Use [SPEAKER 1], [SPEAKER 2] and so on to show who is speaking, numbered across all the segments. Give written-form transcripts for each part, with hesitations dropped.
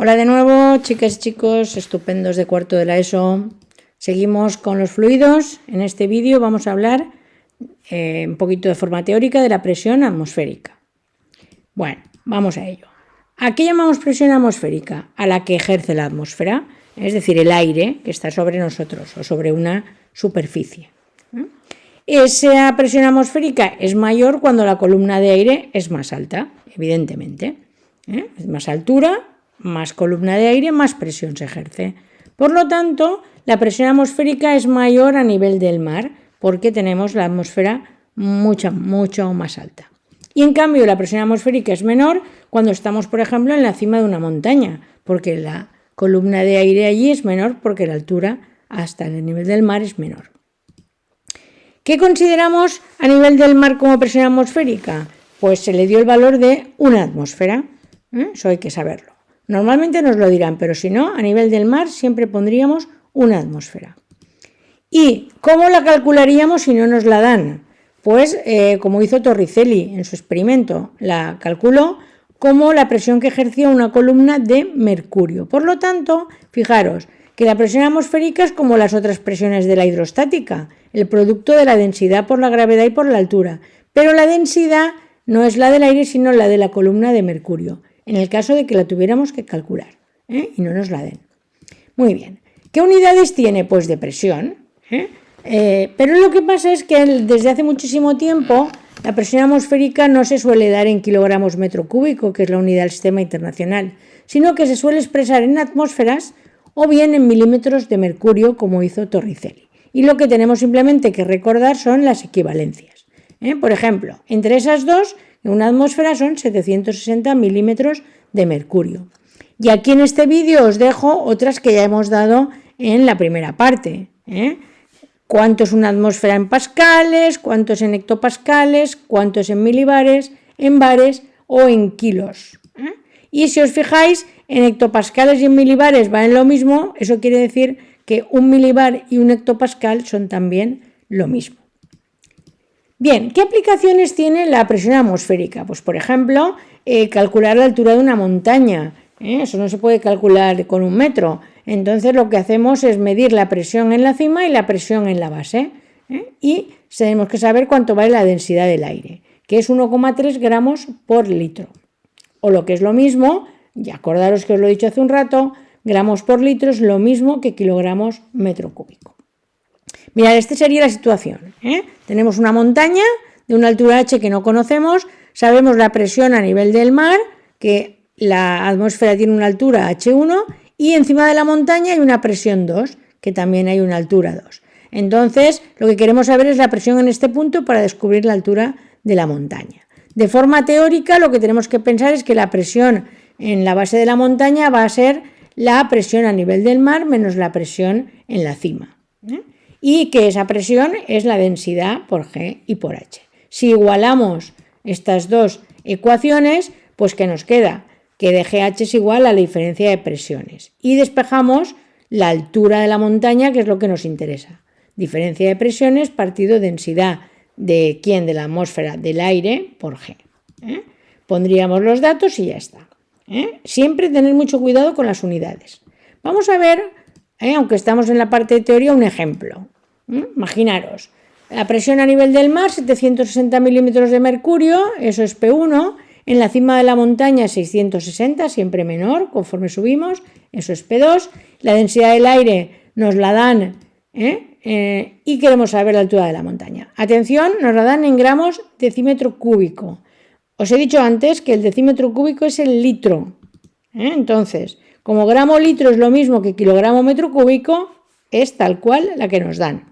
[SPEAKER 1] Hola de nuevo, chicas y chicos estupendos de cuarto de la ESO. Seguimos con los fluidos. En este vídeo vamos a hablar un poquito de forma teórica de la presión atmosférica. Bueno, vamos a ello. ¿A qué llamamos presión atmosférica? A la que ejerce la atmósfera, es decir, el aire que está sobre nosotros o sobre una superficie. Esa presión atmosférica es mayor cuando la columna de aire es más alta, evidentemente. Es más altura, más columna de aire, más presión se ejerce. Por lo tanto, la presión atmosférica es mayor a nivel del mar, porque tenemos la atmósfera mucho más alta. Y en cambio, la presión atmosférica es menor cuando estamos, por ejemplo, en la cima de una montaña, porque la columna de aire allí es menor porque la altura hasta el nivel del mar es menor. ¿Qué consideramos a nivel del mar como presión atmosférica? Pues se le dio el valor de una atmósfera. Eso hay que saberlo. Normalmente nos lo dirán, pero si no, a nivel del mar siempre pondríamos una atmósfera. ¿Y cómo la calcularíamos si no nos la dan? Pues como hizo Torricelli en su experimento, la calculó como la presión que ejercía una columna de mercurio. Por lo tanto, fijaros que la presión atmosférica es como las otras presiones de la hidrostática, el producto de la densidad por la gravedad y por la altura, pero la densidad no es la del aire, sino la de la columna de mercurio, en el caso de que la tuviéramos que calcular y no nos la den. Muy bien. ¿Qué unidades tiene? Pues de presión. Pero lo que pasa es que desde hace muchísimo tiempo la presión atmosférica no se suele dar en kilogramos metro cúbico, que es la unidad del sistema internacional, sino que se suele expresar en atmósferas o bien en milímetros de mercurio, como hizo Torricelli. Y lo que tenemos simplemente que recordar son las equivalencias. Por ejemplo, entre esas dos, una atmósfera son 760 milímetros de mercurio. Y aquí en este vídeo os dejo otras que ya hemos dado en la primera parte. ¿Cuánto es una atmósfera en pascales? ¿Cuánto es en hectopascales? ¿Cuánto es en milibares, en bares o en kilos? Y si os fijáis, en hectopascales y en milibares va en lo mismo. Eso quiere decir que un milibar y un hectopascal son también lo mismo. Bien, ¿qué aplicaciones tiene la presión atmosférica? Pues, por ejemplo, calcular la altura de una montaña. Eso no se puede calcular con un metro. Entonces, lo que hacemos es medir la presión en la cima y la presión en la base. Y tenemos que saber cuánto vale la densidad del aire, que es 1,3 gramos por litro. O lo que es lo mismo, ya acordaros que os lo he dicho hace un rato, gramos por litro es lo mismo que kilogramos metro cúbico. Mirad, esta sería la situación. Tenemos una montaña de una altura h que no conocemos, sabemos la presión a nivel del mar, que la atmósfera tiene una altura h1, y encima de la montaña hay una presión 2, que también hay una altura 2. Entonces, lo que queremos saber es la presión en este punto para descubrir la altura de la montaña. De forma teórica, lo que tenemos que pensar es que la presión en la base de la montaña va a ser la presión a nivel del mar menos la presión en la cima. Y que esa presión es la densidad por G y por H. Si igualamos estas dos ecuaciones, pues ¿qué nos queda? Que de GH es igual a la diferencia de presiones. Y despejamos la altura de la montaña, que es lo que nos interesa. Diferencia de presiones partido densidad de ¿quién? De la atmósfera del aire por G. Pondríamos los datos y ya está. Siempre tener mucho cuidado con las unidades. Vamos a ver, aunque estamos en la parte de teoría, un ejemplo. Imaginaros, la presión a nivel del mar, 760 milímetros de mercurio, eso es P1. En la cima de la montaña 660, siempre menor, conforme subimos, eso es P2. La densidad del aire nos la dan y queremos saber la altura de la montaña. Atención, nos la dan en gramos decímetro cúbico. Os he dicho antes que el decímetro cúbico es el litro. Entonces, como gramo litro es lo mismo que kilogramo metro cúbico, es tal cual la que nos dan.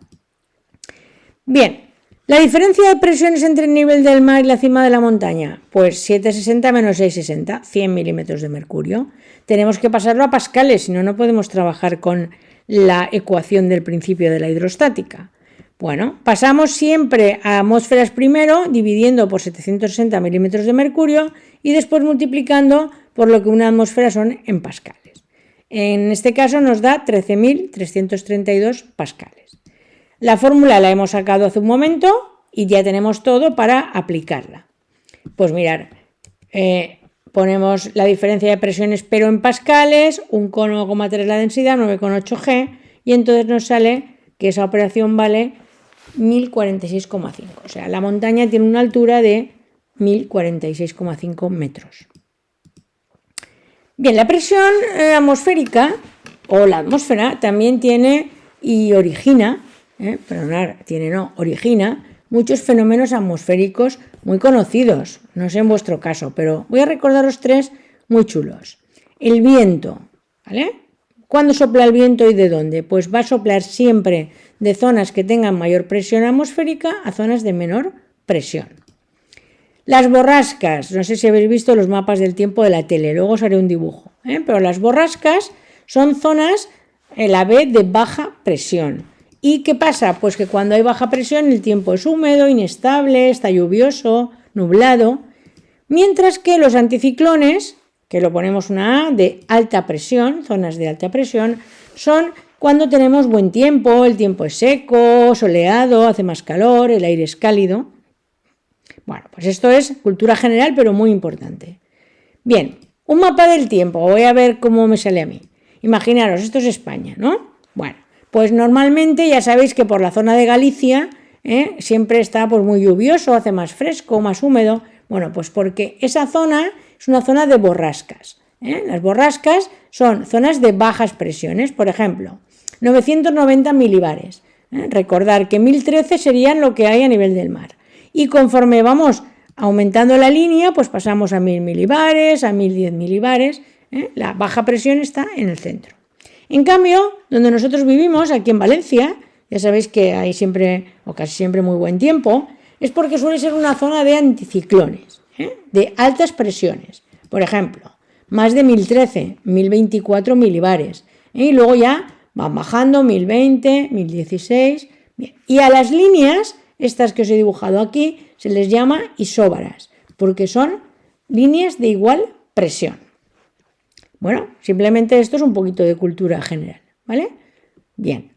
[SPEAKER 1] Bien. ¿La diferencia de presiones entre el nivel del mar y la cima de la montaña? Pues 760 menos 660, 100 milímetros de mercurio. Tenemos que pasarlo a pascales, si no, no podemos trabajar con la ecuación del principio de la hidrostática. Bueno, pasamos siempre a atmósferas primero, dividiendo por 760 milímetros de mercurio y después multiplicando por lo que una atmósfera son en pascales. En este caso nos da 13.332 pascales. La fórmula la hemos sacado hace un momento y ya tenemos todo para aplicarla. Pues mirar, ponemos la diferencia de presiones pero en pascales, 1,3 la densidad, 9,8 G, y entonces nos sale que esa operación vale 1046,5. O sea, la montaña tiene una altura de 1046,5 metros. Bien, la presión atmosférica o la atmósfera también tiene y origina, origina muchos fenómenos atmosféricos muy conocidos, no sé en vuestro caso, pero voy a recordaros 3 muy chulos. El viento, ¿vale? ¿Cuándo sopla el viento y de dónde? Pues va a soplar siempre de zonas que tengan mayor presión atmosférica a zonas de menor presión. Las borrascas, no sé si habéis visto los mapas del tiempo de la tele, luego os haré un dibujo, pero las borrascas son zonas, la B, de baja presión. ¿Y qué pasa? Pues que cuando hay baja presión el tiempo es húmedo, inestable, está lluvioso, nublado, mientras que los anticiclones, que lo ponemos una A, de alta presión, zonas de alta presión, son cuando tenemos buen tiempo, el tiempo es seco, soleado, hace más calor, el aire es cálido. Bueno, pues esto es cultura general, pero muy importante. Bien, un mapa del tiempo, voy a ver cómo me sale a mí. Imaginaros, esto es España, ¿no? Bueno, pues normalmente ya sabéis que por la zona de Galicia siempre está pues muy lluvioso, hace más fresco, más húmedo. Bueno, pues porque esa zona es una zona de borrascas. Las borrascas son zonas de bajas presiones, por ejemplo, 990 milibares. Recordar que 1013 serían lo que hay a nivel del mar. Y conforme vamos aumentando la línea, pues pasamos a 1000 milibares, a 1010 milibares. La baja presión está en el centro. En cambio, donde nosotros vivimos, aquí en Valencia, ya sabéis que hay siempre, o casi siempre, muy buen tiempo, es porque suele ser una zona de anticiclones, de altas presiones. Por ejemplo, más de 1013, 1024 milibares. Y luego ya van bajando, 1020, 1016. Bien. Y a las líneas, estas que os he dibujado aquí, se les llama isóbaras, porque son líneas de igual presión. Bueno, simplemente esto es un poquito de cultura general, ¿vale? Bien.